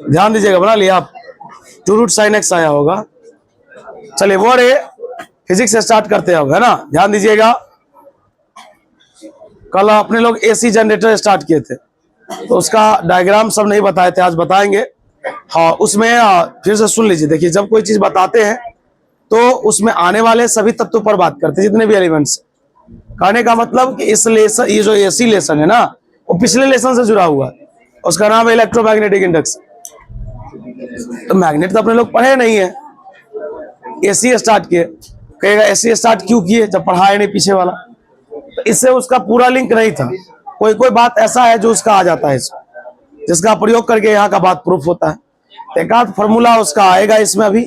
ध्यान दीजिएगा, बना लिया आप, 2 रूट साइन एक्स आया होगा। चलिए वो रे फिजिक्स से स्टार्ट करते हैं अब, है ना। ध्यान दीजिएगा, कल अपने लोग एसी जनरेटर स्टार्ट किए थे, तो उसका डायग्राम सब नहीं बताए थे, आज बताएंगे। हाँ, उसमें फिर से सुन लीजिए। देखिए, जब कोई चीज बताते हैं तो उसमें आने वाले सभी तत्वों पर बात करते हैं, जितने भी एलिमेंट्स। कहने का मतलब कि इस लेसन, ये जो एसी लेसन है ना, वो पिछले लेसन से जुड़ा हुआ है, उसका नाम है इलेक्ट्रोमैग्नेटिक इंडक्शन। तो मैग्नेट तो अपने लोग पढ़े नहीं है, एसी स्टार्ट किए। कहेगा एसी स्टार्ट क्यों किए जब पढ़ाए नहीं पीछे वाला? तो इससे उसका पूरा लिंक नहीं था। कोई कोई बात ऐसा है जो उसका आ जाता है इसमें, जिसका प्रयोग करके यहाँ का बात प्रूफ होता है। एक आध फॉर्मूला उसका आएगा इसमें अभी,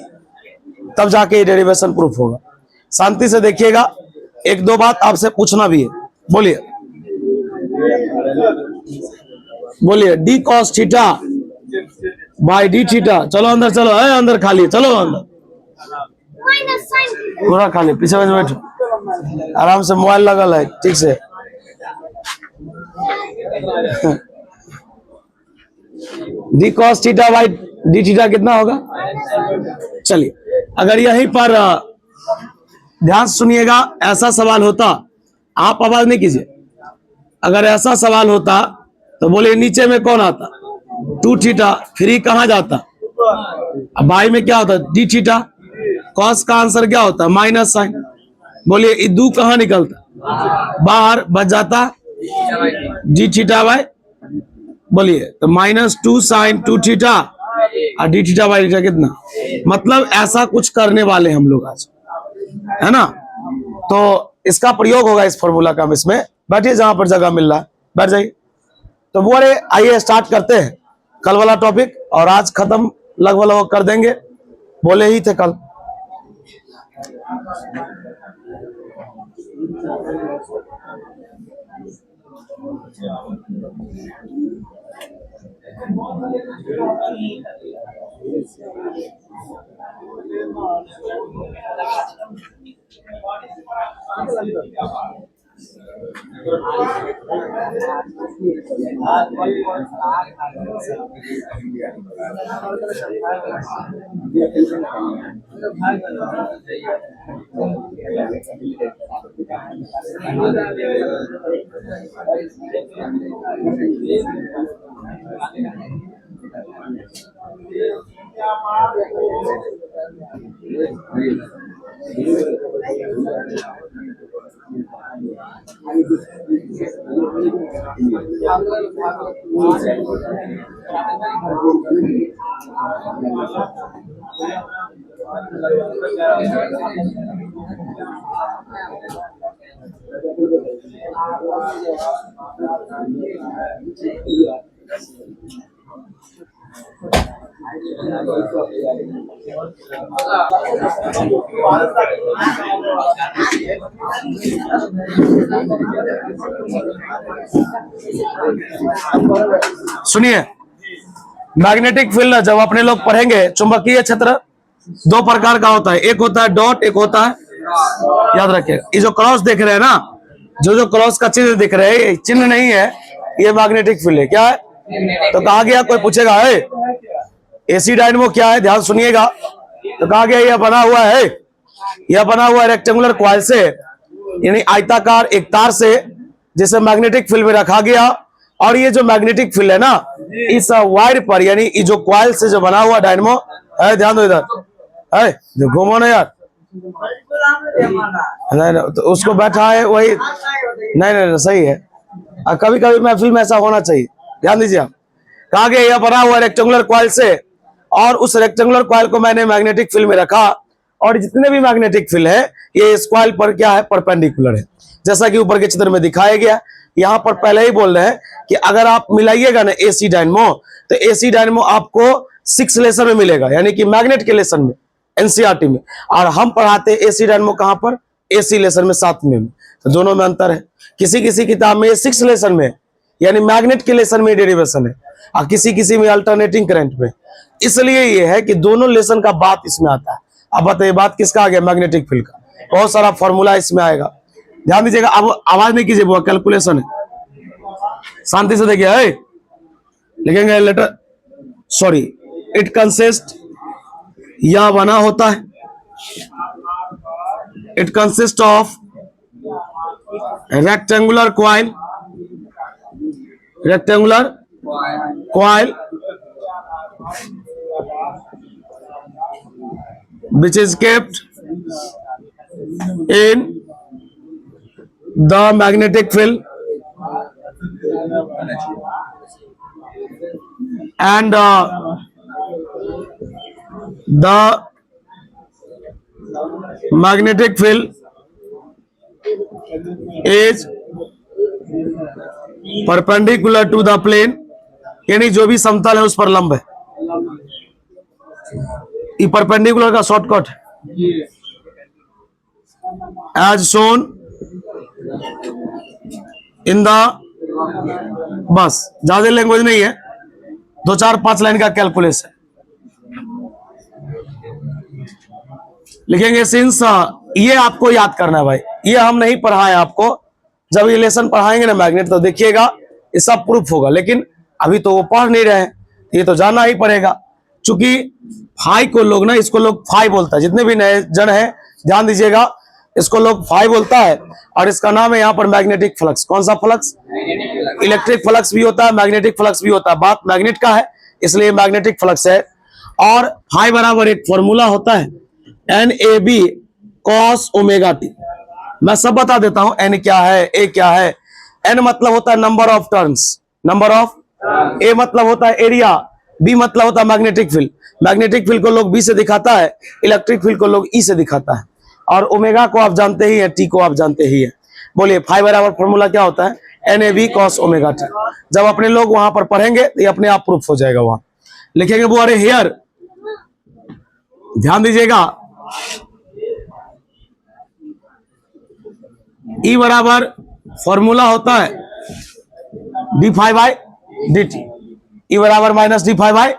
तब जाके डेरिवेशन प्रूफ होगा। शांति से देखिएगा, एक दो बात आपसे पूछना भी है। बोलिए बोलिए, D cos theta by D theta. चलो अंदर, चलो है अंदर, खाली चलो अंदर, पूरा खाली, पीछे में बैठो, आराम से मोबाइल लगल है, ठीक से। D cos theta by D theta कितना होगा? चलिए, अगर यहीं पर ध्यान सुनिएगा, ऐसा सवाल होता, आप आवाज नहीं कीजिए, अगर ऐसा सवाल होता तो बोले नीचे में कौन आता? 2 थीटा, फिर ही कहाँ जाता? अब बाई में क्या होता? D theta. कॉस का आंसर क्या होता? Minus sine. बोलिए ये 2 कहाँ निकलता? बाहर, बच जाता डी थीटा बाई, बोलिए तो -2 साइन 2 थीटा और डी थीटा बाई थीटा कितना? मतलब ऐसा कुछ करने वाले हम लोग आज, है ना। तो इसका प्रयोग होगा इस फॉर्मूला का। हम इसमें बैठिए, जहां पर जगह मिल रहा है बैठ जाइए। तो वो अरे आइए स्टार्ट करते हैं कल वाला टॉपिक, और आज खत्म लगभग कर देंगे, बोले ही थे कल। सुनिए, मैग्नेटिक फील्ड जब अपने लोग पढ़ेंगे, चुंबकीय क्षेत्र 2 प्रकार का होता है, एक होता है डॉट, एक होता है, याद रखिएगा, ये जो क्रॉस देख रहे हैं ना, जो क्रॉस का चिन्ह दिख रहे हैं, चिन्ह नहीं है, ये मैग्नेटिक फील्ड है। क्या है? तो कहा गया, कोई पूछेगा है एसी डायनेमो क्या है, ध्यान सुनिएगा। तो कहा गया यह बना हुआ है, यह बना हुआ है रेक्टेंगुलर कॉइल से, यानी आयताकार एक तार से, जिसे मैग्नेटिक फील्ड में रखा गया। और ये जो मैग्नेटिक फील्ड है ना, इस वायर पर, यानी ये जो कॉइल से जो बना हुआ डायनेमो है, ध्यान दो इधर है, घूमो ना यार, नहीं तो उसको बैठा है वही, नहीं सही है, कभी कभी महफिल में ऐसा होना चाहिए। ध्यान दीजिए आप, कहा गया यह बना हुआ रेक्टेंगुलर कॉइल से, और उस रेक्टेंगुलर कॉइल को मैंने मैग्नेटिक फील्ड में रखा, और जितने भी मैग्नेटिक फील्ड है ये इस कॉइल पर क्या है? परपेंडिकुलर है, जैसा कि ऊपर के चित्र में दिखाया गया। यहाँ पर पहले ही बोल रहे हैं कि अगर आप मिलाइएगा ना एसी डायनेमो, तो एसी डायनेमो आपको 6 लेसन में मिलेगा, यानी कि मैग्नेट के लेसन में, एनसीईआरटी में। और हम पढ़ाते एसी डायनेमो कहां पर? एसी लेसन में, 7वें में। तो दोनों में अंतर है, किसी किसी किताब में 6 लेसन में, यानी मैग्नेट के लेसन में डेरिवेशन है, और किसी किसी में अल्टरनेटिंग करंट में। इसलिए ये है कि दोनों लेसन का बात इसमें आता है। अब बताइए बात किसका आ गया? मैग्नेटिक फील्ड का। बहुत सारा फॉर्मूला इसमें आएगा, ध्यान दीजिएगा। अब आवाज नहीं कीजिए, वो कैलकुलेशन है, शांति से देखिए। लिखेंगे लेटर, सॉरी इट कंसिस्ट, यह बना होता है, it consist of rectangular coil, rectangular coil which is kept in the magnetic field and the magnetic field is perpendicular to the plane, यानी जो भी समतल है उस पर लंब है। ये परपेंडिकुलर का शॉर्टकट है, एज शोन इन द, बस ज्यादा लैंग्वेज नहीं है, 2-4-5 लाइन का कैलकुलेशन लिखेंगे। सिंस ये आपको याद करना है भाई, ये हम नहीं पढ़ाए आपको, जब ये लेसन पढ़ाएंगे ना मैग्नेट तो देखिएगा ये सब प्रूफ होगा, लेकिन अभी तो वो पढ़ नहीं रहे हैं, ये तो जानना ही पड़ेगा। चूंकि फाई को लोग ना, इसको लोग फाई बोलता है, जितने भी नए जन है ध्यान दीजिएगा, इसको लोग फाई बोलता है और इसका नाम है यहाँ पर मैग्नेटिक फ्लक्स। कौन सा फ्लक्स? इलेक्ट्रिक फ्लक्स भी होता है, मैग्नेटिक फ्लक्स भी होता है, बात मैग्नेट का है इसलिए मैग्नेटिक फ्लक्स है। और फाई बराबर एक फॉर्मूला होता है NAB cos ओमेगा टी। मैं सब बता देता हूं, N क्या है, A क्या है। N मतलब होता है number of turns, number of, A मतलब होता है एरिया, B मतलब होता है मैग्नेटिक फील्ड। मैग्नेटिक फील्ड को लोग B से दिखाता है, इलेक्ट्रिक फील्ड को लोग E से दिखाता है। और ओमेगा को आप जानते ही हैं, T को आप जानते ही हैं। बोलिए फाई बराबर फॉर्मूला क्या होता है? NAB cos omega T. जब अपने लोग वहां पर पढ़ेंगे तो ये अपने आप प्रूफ हो जाएगा। वहां लिखेंगे वो, अरे हियर ध्यान दीजिएगा, E बराबर फॉर्मूला होता है d∅ बाई dt, E बराबर माइनस d∅ बाई,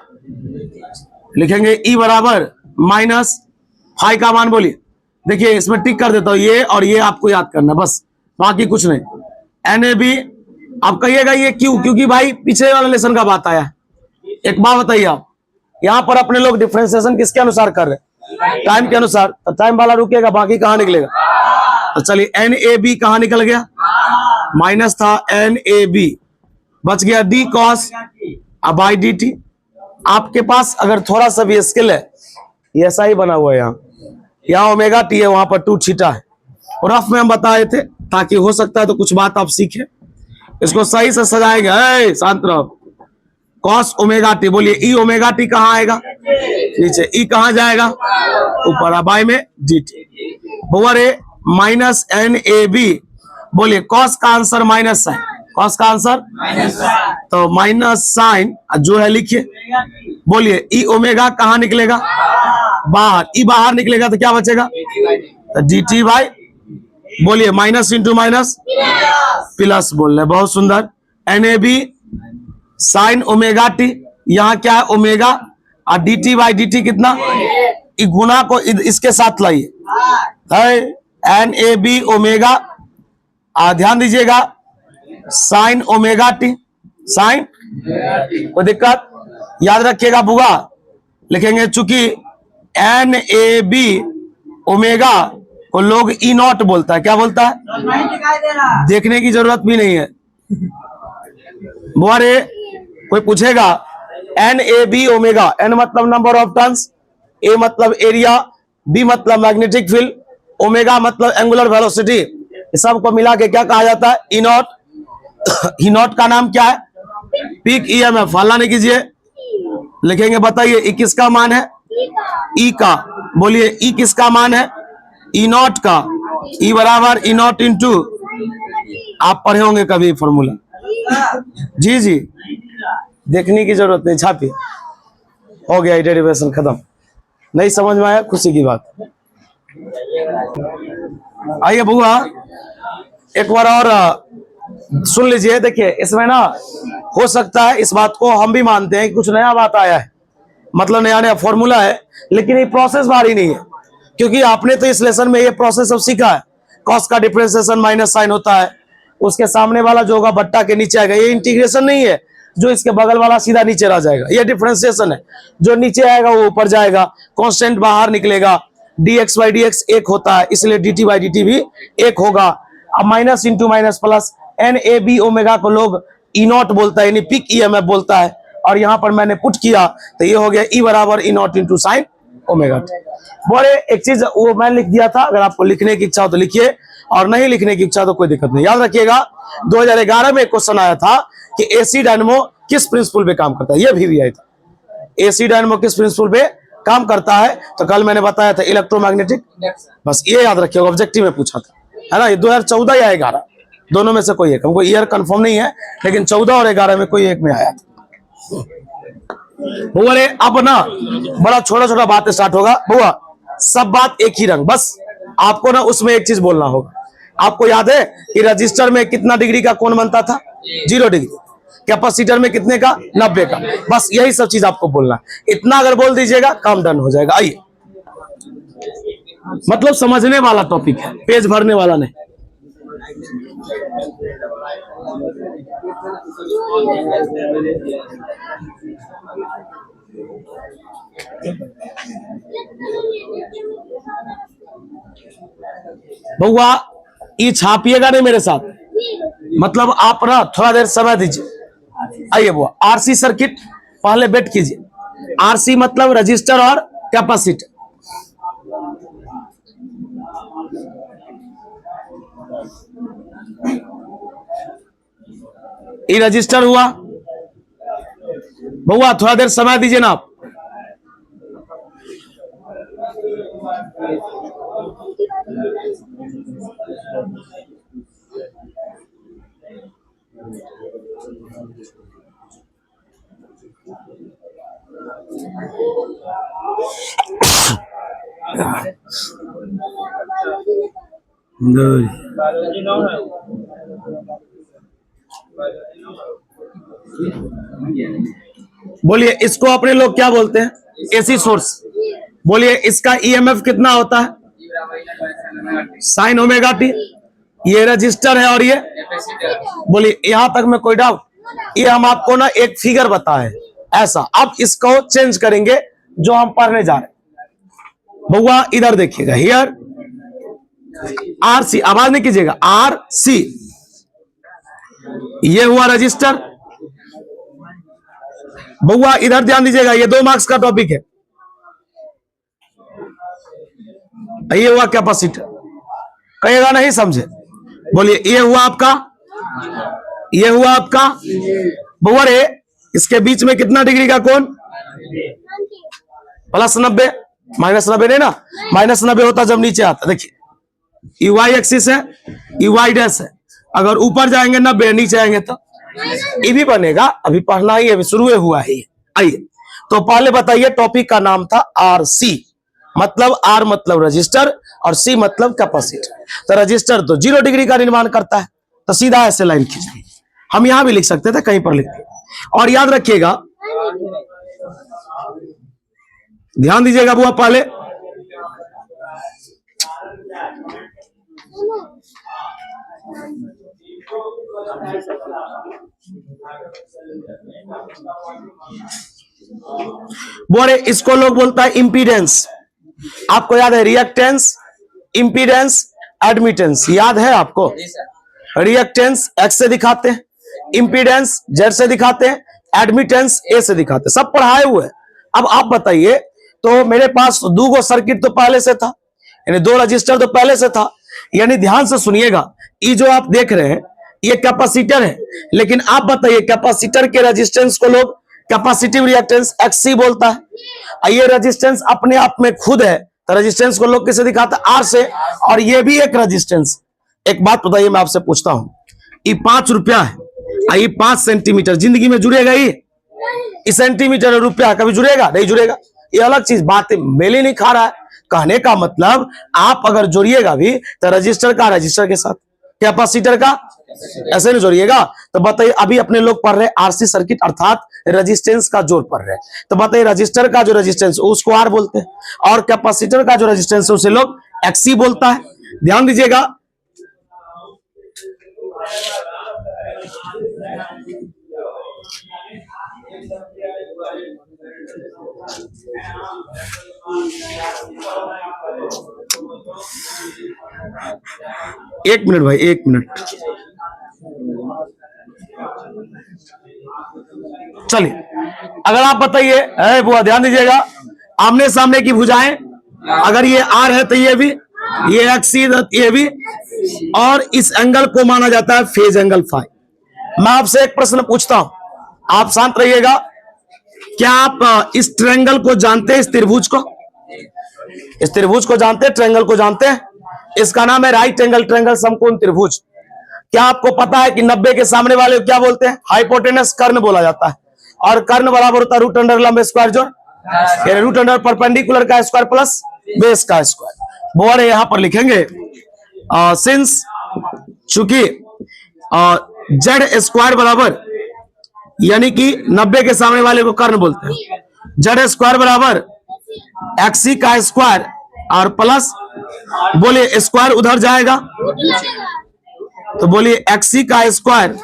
लिखेंगे E बराबर माइनस फाई का मान। बोलिए, देखिए इसमें टिक कर देता हूं, ये और ये आपको याद करना बस, बाकी कुछ नहीं। NAB आप कहिएगा ये क्यों? क्योंकि भाई पीछे वाले लेसन का बात आया है। एक बात बताइए, आप यहां पर अपने लोग डिफरेंशिएशन किसके अनुसार कर रहे हैं? टाइम के अनुसार। तो टाइम वाला रुकेगा, बाकी कहां निकलेगा? तो चलिए NAB कहां निकल गया? माइनस था NAB, बच गया d cos बाई dt। आपके पास अगर थोड़ा सा भी स्किल है, ये ऐसा ही बना हुआ है, यहाँ ओमेगा टी है, वहां पर 2 थीटा है। और रफ में हम बताए थे ताकि हो सकता है तो कुछ बात आप सीखें। इसको सही से सजाएंगे, शांत रहो। cos ओमेगा टी, बोलिए E ओमेगा टी कहाँ आएगा? नीचे। E कहाँ जाएगा? ऊपर, बाई में dt। बोले माइनस NAB, बोलिए cos का आंसर माइनस साइन, cos का आंसर तो माइनस साइन जो है लिखिए। बोलिए E ओमेगा कहाँ निकलेगा? बाहर। E बाहर निकलेगा तो क्या बचेगा? तो dt बाई, बोलिए माइनस इंटू माइनस प्लस, बोल रहे बहुत सुंदर। NAB साइन ओमेगा टी, यहाँ क्या है ओमेगा, और dt बाई dt कितना? गुना को इसके साथ लाइए, NAB ओमेगा, ध्यान दीजिएगा साइन ओमेगा टी, साइन, कोई दिक्कत? याद रखिएगा बुआ, लिखेंगे चूंकि NAB ओमेगा को लोग E नॉट बोलता है। क्या बोलता है? देखने की जरूरत भी नहीं है। बुआरे कोई पूछेगा NAB ओमेगा, N मतलब नंबर ऑफ टर्न्स, A मतलब एरिया, B मतलब मैग्नेटिक फील्ड, ओमेगा मतलब एंगुलर वेलोसिटी, इस सब को मिला के क्या कहा जाता है? E not. E नॉट का नाम क्या है? Peak EMF। हल्ला नहीं कीजिए, लिखेंगे बताइए E किसका मान है? E का। बोलिए E किसका मान है? E नॉट का। E बराबर E नॉट इंटू, आप पढ़े होंगे कभी फॉर्मूला, जी जी, देखने की जरूरत नहीं, छापिए, हो गया डेरिवेशन खत्म। नहीं समझ में आया, खुशी की बात। आइए बुआ एक बार और सुन लीजिए। देखिए इसमें ना हो सकता है, इस बात को हम भी मानते हैं कि कुछ नया बात आया है, मतलब नया नया फॉर्मूला है, लेकिन ये प्रोसेस भारी नहीं है, क्योंकि आपने तो इस लेसन में ये प्रोसेस सब सीखा है। कॉस का डिफरेंशिएशन माइनस साइन होता है, उसके सामने वाला जो होगा बट्टा के नीचे आएगा, ये इंटीग्रेशन नहीं है जो इसके बगल वाला सीधा नीचे रह जाएगा। ये डिफरेंशिएशन है, जो नीचे आएगा वो ऊपर जाएगा, कांस्टेंट बाहर निकलेगा। dx बाई डी एक्स एक होता है, इसलिए dt बाई dt भी एक होगा। अब minus into minus plus, n a b omega को लोग ई नॉट बोलता है, यानी पीक ईएमएफ बोलता है। और यहां पर मैंने पुट किया तो ये हो गया ई बराबर E naught into sine omega T. बोले एक चीज वो मैं लिख दिया था, अगर आपको लिखने की इच्छा हो तो लिखिए, और नहीं लिखने की इच्छा तो कोई दिक्कत नहीं। याद रखिएगा 2011 में एक क्वेश्चन आया था कि एसी डायनेमो किस प्रिंसिपल पे काम करता है, ये भी आया था, एसी डायनेमो किस प्रिंसिपल पे काम करता है। तो कल मैंने बताया था इलेक्ट्रोमैग्नेटिक, बस ये याद रखिएगा, ऑब्जेक्टिव में पूछा था, है ना। ये 2014 या 11 दोनों में से कोई एक, हमको ईयर कंफर्म नहीं है, लेकिन 14 और 11 में कोई एक में आया था। बुआ अब ना बड़ा छोटा छोटा बात स्टार्ट होगा बुआ, सब बात एक ही रंग, बस आपको ना उसमें एक चीज बोलना होगा। आपको याद है कि रजिस्टर में कितना डिग्री का कोण बनता था? 0 डिग्री। कैपेसिटर में कितने का? 90 का। बस यही सब चीज आपको बोलना, इतना अगर बोल दीजिएगा काम डन हो जाएगा। आइए, मतलब समझने वाला टॉपिक है, पेज भरने वाला नहीं। बउआ ये छापिएगा नहीं मेरे साथ, मतलब आप ना थोड़ा देर समय दीजिए। आइए बुआ, आरसी सर्किट पहले बेट कीजिए। आरसी मतलब रजिस्टर और कैपेसिटर। ये रजिस्टर हुआ, बउआ थोड़ा देर समय दीजिए ना आप। बोलिए इसको अपने लोग क्या बोलते हैं? AC source. बोलिए इसका ईएमएफ कितना होता है? Sign omega T. ये रजिस्टर है और ये, बोलिए यहां तक में कोई डाउट? ये हम आपको ना एक फिगर बताए ऐसा, अब इसको चेंज करेंगे जो हम पढ़ने जा रहे हैं। बउआ इधर देखिएगा, हियर आर सी, आवाज नहीं कीजिएगा, आर सी, ये हुआ रजिस्टर। बउआ इधर ध्यान दीजिएगा, ये 2 मार्क्स का टॉपिक है। ये हुआ कैपेसिटर, कहेगा नहीं समझे। बोलिए ये हुआ आपका, ये हुआ आपका। बउआ रे इसके बीच में कितना डिग्री का कोण? प्लस 90, माइनस 90 नहीं ना, माइनस 90 होता जब नीचे आता। देखिए ये वाई एक्सिस है, ये वाई डैश है, अगर ऊपर जाएंगे 90, नीचे आएंगे तो ये भी बनेगा। अभी पढ़ना ही अभी शुरू हुआ है। आइए तो पहले बताइए, टॉपिक का नाम था आरसी, मतलब आर मतलब रजिस्टर और सी मतलब कैपेसिटर। तो रजिस्टर तो 0 डिग्री का निर्माण करता है, तो सीधा ऐसे लाइन खींचिए। हम यहां भी लिख सकते थे, कहीं पर लिखते। और याद रखिएगा, ध्यान दीजिएगा बुआ, पहले बोले इसको लोग बोलता है इंपीडेंस। आपको याद है रिएक्टेंस, इंपीडेंस, एडमिटेंस, याद है आपको? रिएक्टेंस एक्स से दिखाते हैं, इंपीडेंस जेड से दिखाते हैं, एडमिटेंस ए से दिखाते हैं, सब पढ़ाए हुए। अब आप बताइए, तो मेरे पास 2 सर्किट तो पहले से था, यानी 2 रजिस्टर तो पहले से था। यानी ध्यान से सुनिएगा, ये जो आप देख रहे हैं ये कैपेसिटर है, लेकिन आप बताइए कैपेसिटर के रेजिस्टेंस को लोग कैपेसिटिव रिएक्टेंस एक्ससी बोलता है। ये रेजिस्टेंस अपने आप में खुद है, तो रेजिस्टेंस को लोग किससे दिखाता है? आर से। और ये भी एक रेजिस्टेंस। एक बात बताइए, मैं आपसे पूछता हूं, ये 5 रुपया है, ये 5 सेंटीमीटर, जिंदगी में जुड़ेगा? ये सेंटीमीटर और रुपया कभी जुड़ेगा? नहीं जुड़ेगा। ये अलग चीज, बात मेल ही नहीं खा रहा है। कहने का मतलब आप अगर जोड़िएगा भी तो रजिस्टर का रजिस्टर के साथ, कैपेसिटर का ऐसे नहीं जोड़िएगा। तो बताइए, अभी अपने लोग पढ़ रहे आरसी सर्किट, अर्थात रेजिस्टेंस का जोड़ पढ़ रहे हैं। तो बताइए रजिस्टर का जो रेजिस्टेंस उसको आर बोलते हैं, और कैपेसिटर का जो रेजिस्टेंस है उसे लोग एक्सी बोलता है। ध्यान दीजिएगा, एक मिनट भाई, एक मिनट। चलिए, अगर आप बताइए, बुआ ध्यान दीजिएगा, आमने सामने की भुजाएं, अगर ये आर है तो ये भी, ये एक्स ये भी, और इस एंगल को माना जाता है फेज एंगल फाई। मैं आपसे एक प्रश्न पूछता हूं, आप शांत रहिएगा। क्या आप इस ट्रायंगल को जानते हैं? इस त्रिभुज को, इस त्रिभुज को जानते हैं? ट्रायंगल को जानते हैं? इसका नाम है राइट एंगल ट्रायंगल समकोण त्रिभुज। क्या आपको पता है कि 90 के सामने वाले को क्या बोलते हैं? हाइपोटेनस कर्ण बोला जाता है। और कर्ण बराबर होता है रूट अंडर लंब स्क्वायर जोड़, रूट अंडर परपेंडिकुलर का स्क्वायर प्लस बेस का स्क्वायर। बोर्ड यहां पर लिखेंगे, सिंस चूंकि जेड स्क्वायर बराबर, यानी कि 90 के सामने वाले को कर्ण बोलते हैं, जेड स्क्वायर बराबर एक्सी का स्क्वायर और प्लस, बोलिए स्क्वायर उधर जाएगा तो बोलिए एक्सी का स्क्वायर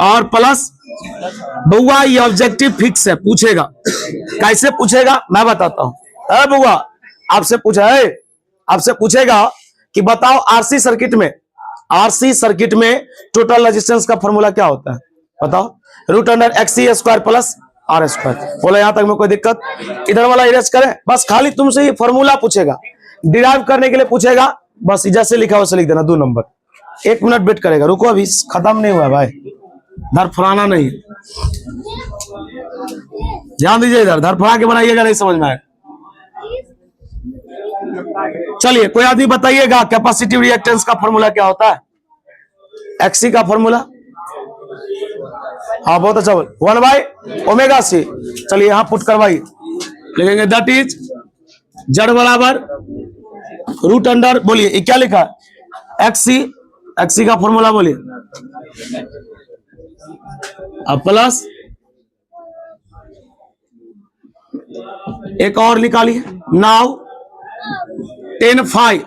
और प्लस, बउआ ये ऑब्जेक्टिव फिक्स है, पूछेगा कैसे पूछेगा मैं बताता हूं। बउआ आपसे पूछा है, आपसे पूछेगा कि बताओ आरसी सर्किट में, आरसी सर्किट में टोटल रेजिस्टेंस का फॉर्मूला क्या होता है? बताओ। Root under XC square plus R square. बोला यहां तक में कोई दिक्कत? इधर वाला इरेज करें, बस खाली तुमसे ये फॉर्मूला पूछेगा, डिराइव करने के लिए पूछेगा, बस जैसे लिखा वैसे लिख देना 2 नंबर। 1 मिनट वेट करेगा, रुको अभी खत्म नहीं हुआ भाई, धर फुराना नहीं, ध्यान दीजिए इधर, धर फुरा के बनाइएगा, नहीं समझ में आए। चलिए कोई आदमी बताइएगा कैपेसिटिव रिएक्टेंस का फॉर्मूला क्या होता है? एक्सी का फॉर्मूला, हाँ बहुत अच्छा, 1/ओमेगा/c। चलिए यहां पुट करवाइए, लिखेंगे दैट इज जेड बराबर रूट अंडर, बोलिए क्या लिखा है? एक्सी, एक्सी का फॉर्मूला बोलिए, अब प्लस एक और निकालिए, नाउ tan फाई।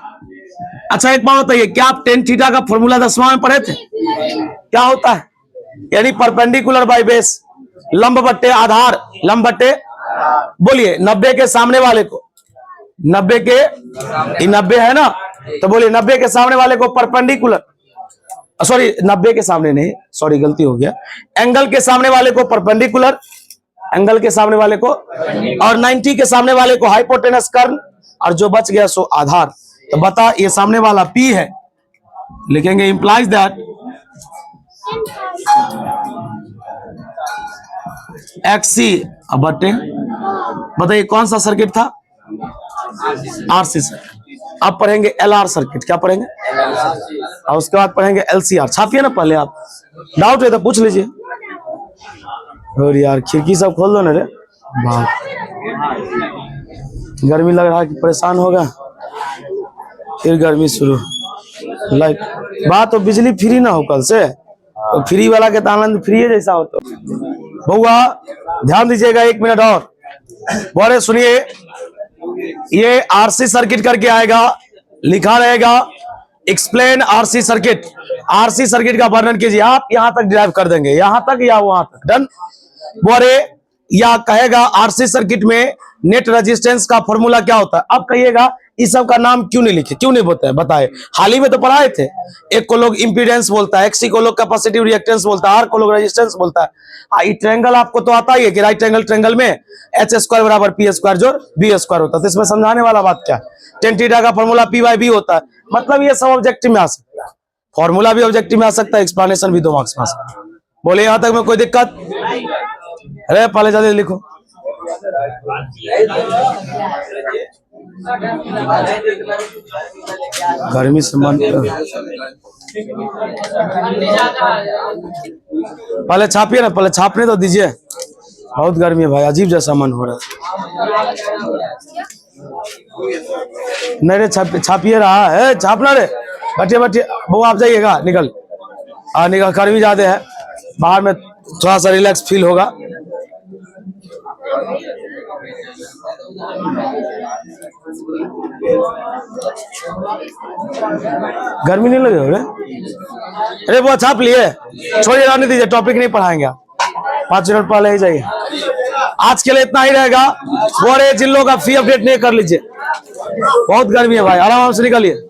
अच्छा एक बात बताइए, क्या आप tan थीटा का फॉर्मूला 10वां में पढ़े थे? क्या होता है? यानी परपेंडिकुलर बाय बेस, लंब बट्टे आधार, लंब बट्टे, बोलिए 90 के सामने वाले को, 90 के, 90 है ना, तो बोलिए 90 के सामने वाले को परपेंडिकुलर, सॉरी 90 के सामने नहीं, सॉरी गलती हो गया, एंगल के सामने वाले को परपेंडिकुलर, एंगल के सामने वाले को, और 90 के सामने वाले को हाइपोटेनस कर्ण, और जो बच गया सो आधार। तो बता ये सामने वाला P है, लिखेंगे इंप्लाइज दैट XC बटे, बताइए कौन सा सर्किट था? RC circuit. अब पढ़ेंगे LR सर्किट, क्या पढ़ेंगे? और उसके बाद पढ़ेंगे LCR। छापिए ना पहले, आप डाउट है तो पूछ लीजिए। और यार खिड़की सब खोल दो ना रे, गर्मी लग रहा है कि परेशान होगा, फिर गर्मी शुरू। लाइट बात तो बिजली फ्री ना हो कल से, तो फ्री वाला के आनंद फ्री है जैसा हो। तो बउआ ध्यान दीजिएगा 1 मिनट और, बोले सुनिए, ये आरसी सर्किट करके आएगा, लिखा रहेगा explain RC circuit. RC circuit का वर्णन कीजिए, आप यहां तक ड्राइव कर देंगे, यहां तक या वहां तक, डन। बोले या कहेगा आरसी सर्किट में नेट रेजिस्टेंस का फॉर्मूला क्या होता है? अब कहिएगा इस सब का नाम क्यों नहीं लिखे, क्यों नहीं बोलते हैं, बताए। हाल ही में तो पढ़ाए थे, एक को लोग इंपीडेंस बोलता है, एक्सी को लोग कैपेसिटिव रिएक्टेंस बोलता है, आर को लोग रेजिस्टेंस बोलता है। ये ट्रायंगल आपको तो आता ही है कि राइट एंगल ट्रायंगल में एच स्क्वायर बराबर पी स्क्वायर जोड़ बी स्क्वायर होता है। तो इसमें समझाने वाला बात क्या है? टेन थीटा का फॉर्मूला P/B होता है, मतलब ये सब ऑब्जेक्टिव में आ सकता है, फॉर्मूला भी ऑब्जेक्टिव में आ सकता है, एक्सप्लेनेशन भी 2 मार्क्स में आ सकता है। बोले यहां तक में कोई दिक्कत? अरे पहले जल्दी लिखो। गर्मी से मन, पहले छापिए ना, पहले छापने तो दीजिए, बहुत गर्मी है भाई, अजीब जैसा मन हो रहा है। नहीं रे छापिए रहा है, छापना रे, बैठिए बैठिए, वो आप जाइएगा, निकल निकल, गर्मी ज्यादा है, बाहर में थोड़ा सा रिलैक्स फील होगा। गर्मी नहीं लगे रे? अरे वो छाप लिए, छोड़िए, रहने दीजिए, टॉपिक नहीं पढ़ाएंगे, 5 मिनट पहले ही जाइए। आज के लिए इतना ही रहेगा। और जिन लोगों का फी अपडेट नहीं कर लीजिए, बहुत गर्मी है भाई, आराम से निकलिए।